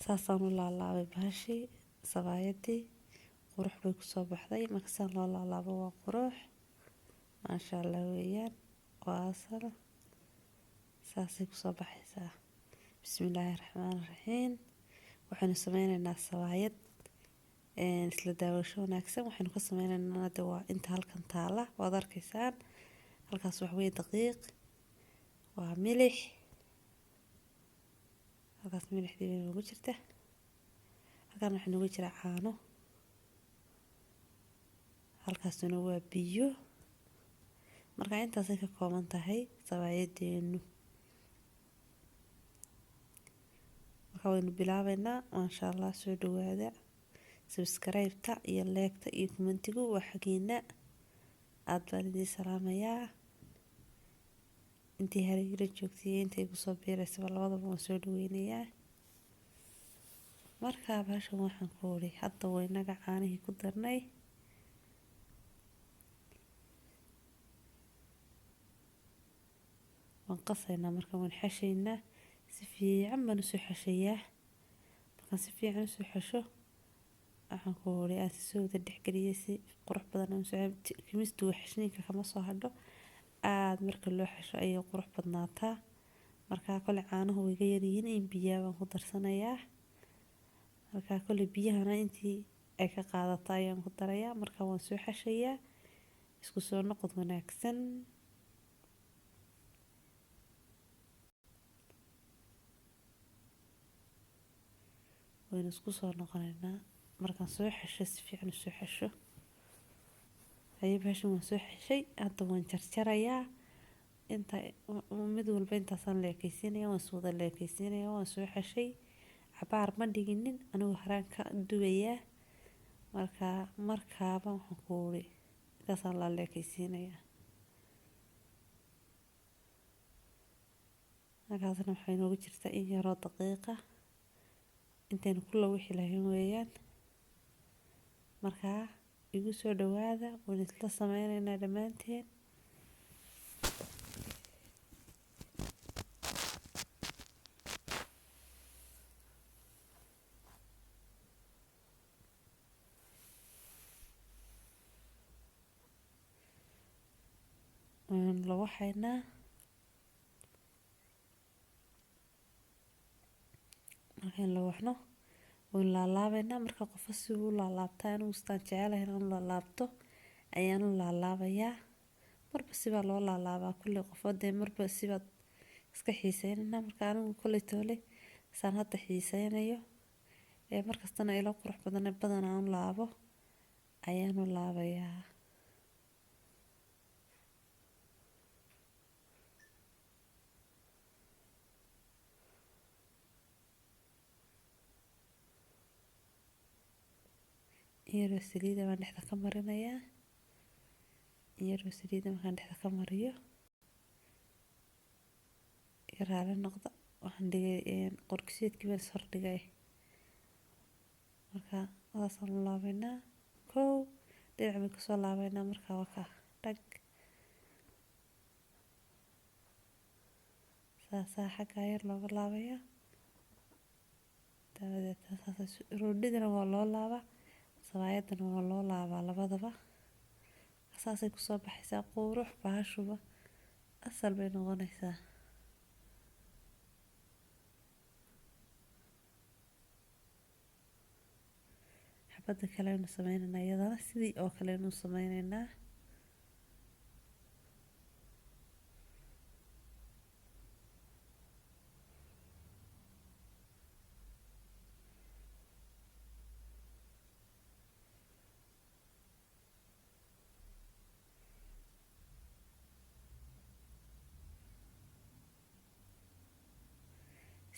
saasaan u laalaabay bahashii sabaayadii qurux bay kusoo baxday. markasaan loo laalaabo waa qurux maasha allah weeyaan. waa asal saasay kusoo baxaysaa. bismillaahi raxmaani raxiim. waxaynu sameynaynaa sabaayad isla daawasho wanaagsan. waxaynu ka sameynaynaa de waa inta halkan taala waad arkaysaan. halkaas wax weeye daqiiq, waa milix, halkaas milixdii bay noogu jirta. halkan waxaa noogu jira caano, halkaasuna waa biyo. marka intaasay ka kooban tahay sabaayadeenu. marka waynu bilaabeynaa. maasha allah soo dhawaada. subscribe-ta iyo like-ta iyo commentigu waa xagiina. aad baan idiin salaamayaa. intii hareera joogtay intay kusoo biiraysaba labadaba waan soo dhaweynayaa. markaa bahashan waxaan ku uri hadda waynaga caanihii ku darnay. waan qasaynaa marka waan xashaynaa. si fiican baan usoo xashayaa. markaan si fiican usoo xasho waxaan ku uri aan soo wada dhexgeliyay si qurux badan aan soo kimistu xashniinka kama soo hadho. aad marka loo xasho ayay qurux badnaataa. markaa kole caanuhu way ga yaryihiin in biyaa baan ku darsanayaa. markaa kole biyahana intii ay ka qaadato ayaan ku darayaa. markaa waan soo xashayaa. isku soo noqod wanaagsan. waynu isku soo noqonaynaa. markaan soo xasho si fiican usoo xasho ayay bahashan waan soo xashay. hadda waan jarjarayaa. inta mid walba intaasaan leekaysiinaya. waan soo wada leekaysiinaya. waan soo xashay cabaar ma dhiginin anigu haraan ka dubayaa. markaaba waxaan ku uri intaasaan la leekaysiinayaa. halkaasna waxay noogu jirtaa in yaroo daqiiqa intaynu kula wixi lahayn weeyaan. markaa igu soo dhawaada. waan isla sameynaynaa dhammaanteen. waan la waxaynaa. markaan la waxno waan laalaabaynaa. marka qofa sibuu laalaabtaa anigu istaan jecelahay inaan laalaabto ayaan u laalaabayaa. marba sibaa loo laalaabaa kulli qofodee marba sibaad iska xiiseynayna. marka anigu kulli toole saan hadda xiiseynayo markastana ilo qurux badan aan laabo ayaan u laabayaa. yaroo saliida baan dhexda ka marinayaa. yaroo saliida markaan dhexda ka mariyo yaraale noqda. waxaan dhigay qorkiseedkii baan sor dhigay. marka saasaan u laabaynaa. kow dhinac baan kasoo laabaynaa. markaa waa ka dhag saasaa xaggaa yar looga laabayaa. dabadeed roodhidana waa loo laabaa. sabaayadana waa loo laabaa labadaba. saasay kusoo baxaysaa qurux bahashuba asal bay noqonaysaa. xabada kale aynu sameynaynaa iyadana sidii oo kale aynu sameynaynaa.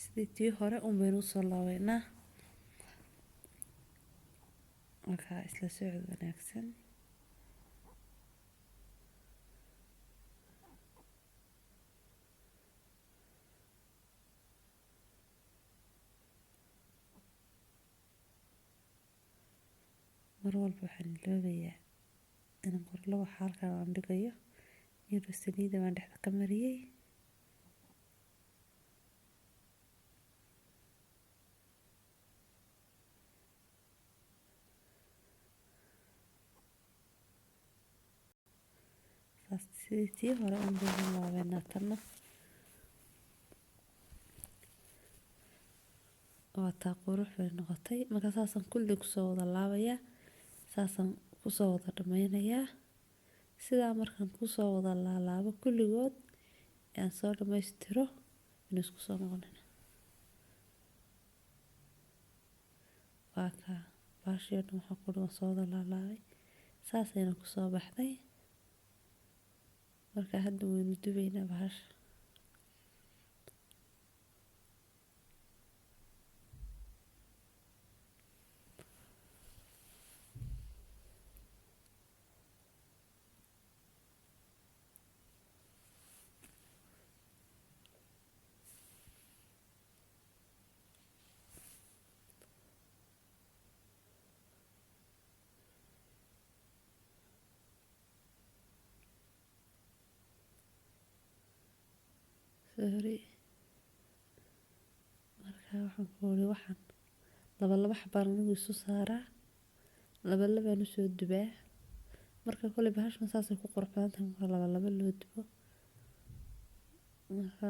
sidii tii hore un baynu usoo laabeynaa. markaa isla socod wanaagsan. mar walba waxaan iloobayaa inaan qorlo waxa halkan aan dhigayo. yaroo saliida baan dhexda ka mariyay. markaas sidii tii hore un baynu laabeynaa tanna waa taa qurux bay noqotay marka saasaan kulli kusoo wada laabayaa saasaan kusoo wada dhammaynayaa sidaa markaan kusoo wada laalaabo kulligood aan soo dhammaystiro inuu isku soo noqonina waa kaa baashii dhan waxaa ku dhigan soo wada laalaabay saasayna kusoo baxday marka hadda waynu dubaynaa bahasha sorry marka waxaan ku uri waxaan laba xabaan anigu isu saaraa labaan usoo dubaa marka kole bahashan saasay ku qurux badan tahay marka laba loo dubo marka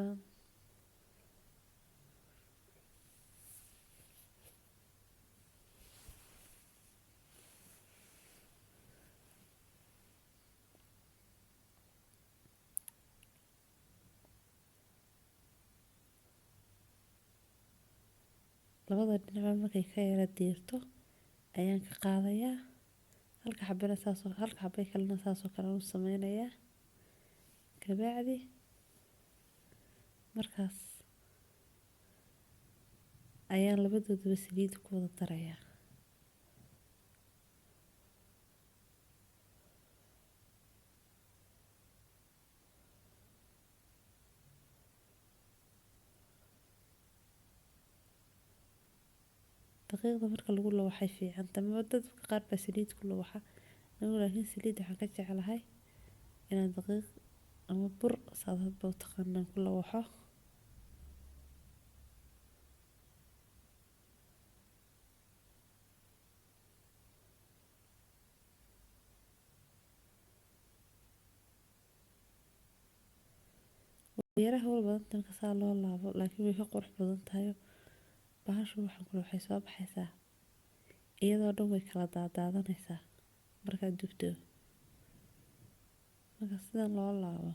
labada dhinac markay ka yara diirto ayaan ka qaadayaa halka xabay kalena saasoo kale u sameynayaa kabacdi markaas ayaan labadoodaba saliid ku wada darayaa daqiiqda marka lagu lawaxay fiican tamaba dadka qaar baa saliid ku lawaxa anigu laakiin saliid waxaan ka jeclahay inaan daqiiq ama bur saad hadba u taqaanaan ku lawaxo yaraha wal badan marka saa loo laabo laakiin way ka qurux badan tahay bahashu waxaan kula waxay soo baxaysaa iyadoo dhan way kala daadaadanaysaa markaad dubto marka sidan loo laabo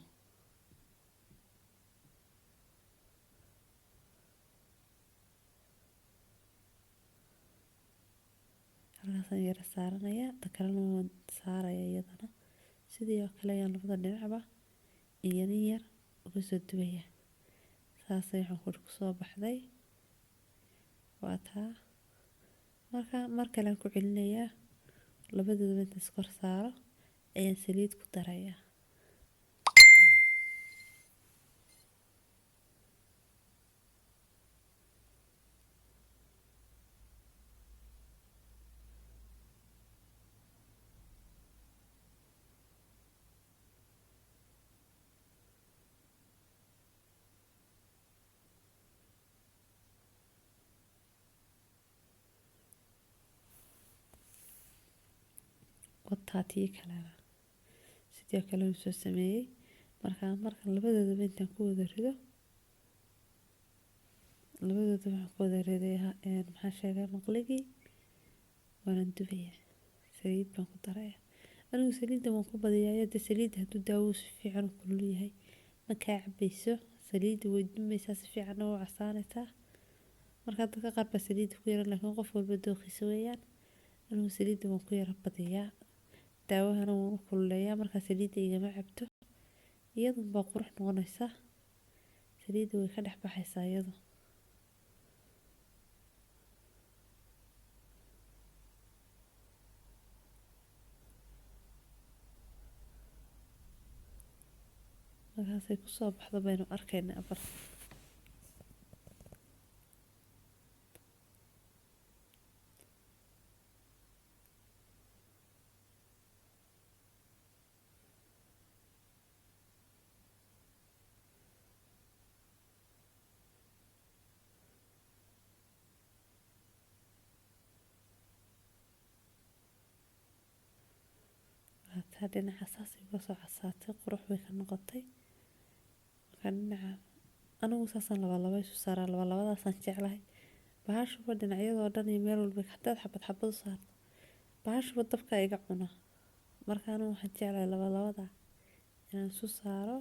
halkaasaan yara saaranayaa ta kalena waan saaraya iyadana sidii oo kale ayaan labada dhinacba yar uga soo dubaya saasay waxaan kula kusoo baxday waa taa marka mar kale aan ku celinayaa labadooda inta iskor saaro ayaan saliid ku darayaa wataa tii kalena sidoo kale uu soo sameeyay marka labadoodaba intaan ku wada rido labadooda waxaan ku wada riday maxaa sheegay maqligii waanan dubayaa saliid baan ku darayaa anigu saliidda waan ku badiyaa iyada saliidda hadduu daawo si fiican u kulul yahay ma kaa cabayso saliidda way dumaysaa si fiican u casaanaysaa marka dadka qaar baa saliidda ku yaran laakiin qof walba dooqiisa weeyaan anigu saliidda waan ku yara badiyaa daawahana waan u kululeeyaa markaa saliidda igama cabto iyadun baa qurux noqonaysa saliidda way ka dhex baxaysaa iyadu markaasay kusoo baxdo baynu arkaynaa bar markaa dhinaca saasay uga soo casaatay qurux bay ka noqotay. Markaa dhinaca anigu saasaan laba isu saaraa, labadaasaan jeclahay. Bahashuba dhinacyadoo dhan iyo meel walba hadaad xabad u saarto bahashuba dabka iga cuna. Markaa anigu waxaan jeclahay labada inaan isu saaro.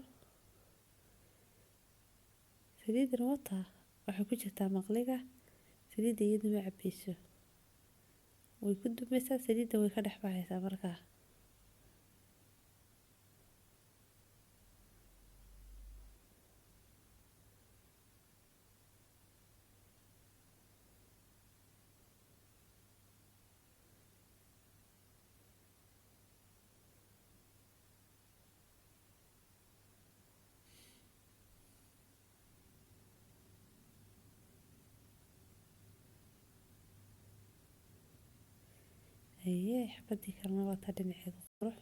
Saliidana wataa waxay ku jirtaa maqliga, saliidda iyadu ma cabbeyso, way ku dumaysaa, saliidda way ka dhex baxaysaa. Markaa xabadii kalena wataa dhinaceeda qurux.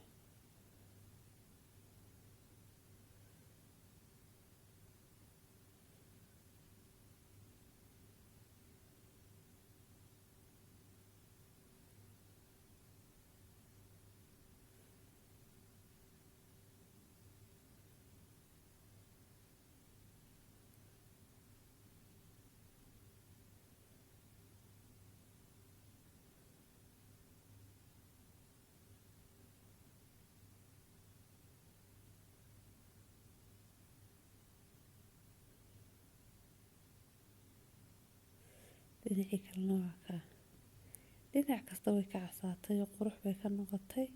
Dhinacii kalena waa kaa, dhinac kasta way ka casaatay oo qurux bay ka noqotay.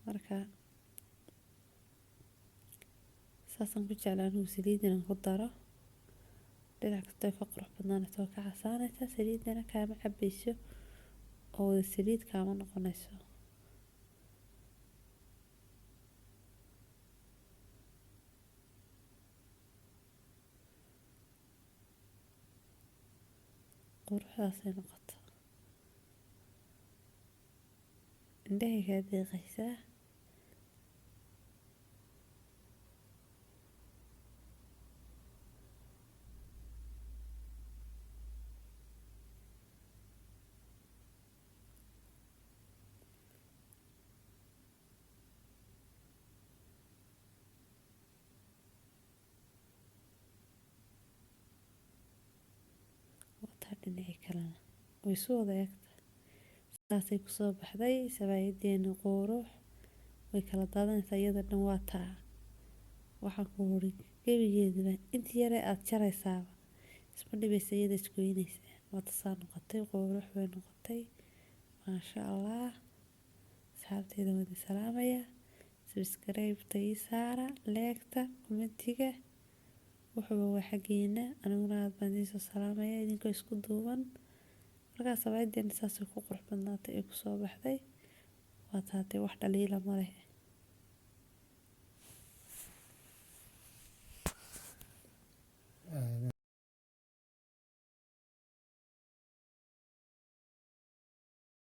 Markaa saasaan ku jeclaa anigu saliid inaan ku daro, dhinac kasta way ka qurux badnaanaysaa, way ka casaanaysaa, saliiddana kaama cabbeyso oo wada saliid kaama noqonayso. Quruxdaasay noqoto, indhahay kaa deeqaysaa. Wataa dhinacii kalena way soo wada eegta, saasay kusoo baxday sabaayaddeena qurux. Way kala daadanaysaa iyada dhan waa taa. Waxaan ku huri gebigeedaba intii yare aad jaraysaaba isma dhibaysa, iyada isgoynaysaa. Wata saa noqotay, qurux bay noqotay. Maasha Allah. Asxaabteeda wadi salaamaya. Subscribe-ta ii saara, like-ta, commentiga. Wuxuuba waa xageena aniguna aad baan idiin soo salaamaya idinkoo isku duuban. Markaa sabaayaddeena saasay ku qurux badnaatay ee ku soo baxday. Waa taatay wax dhaliila ma leh.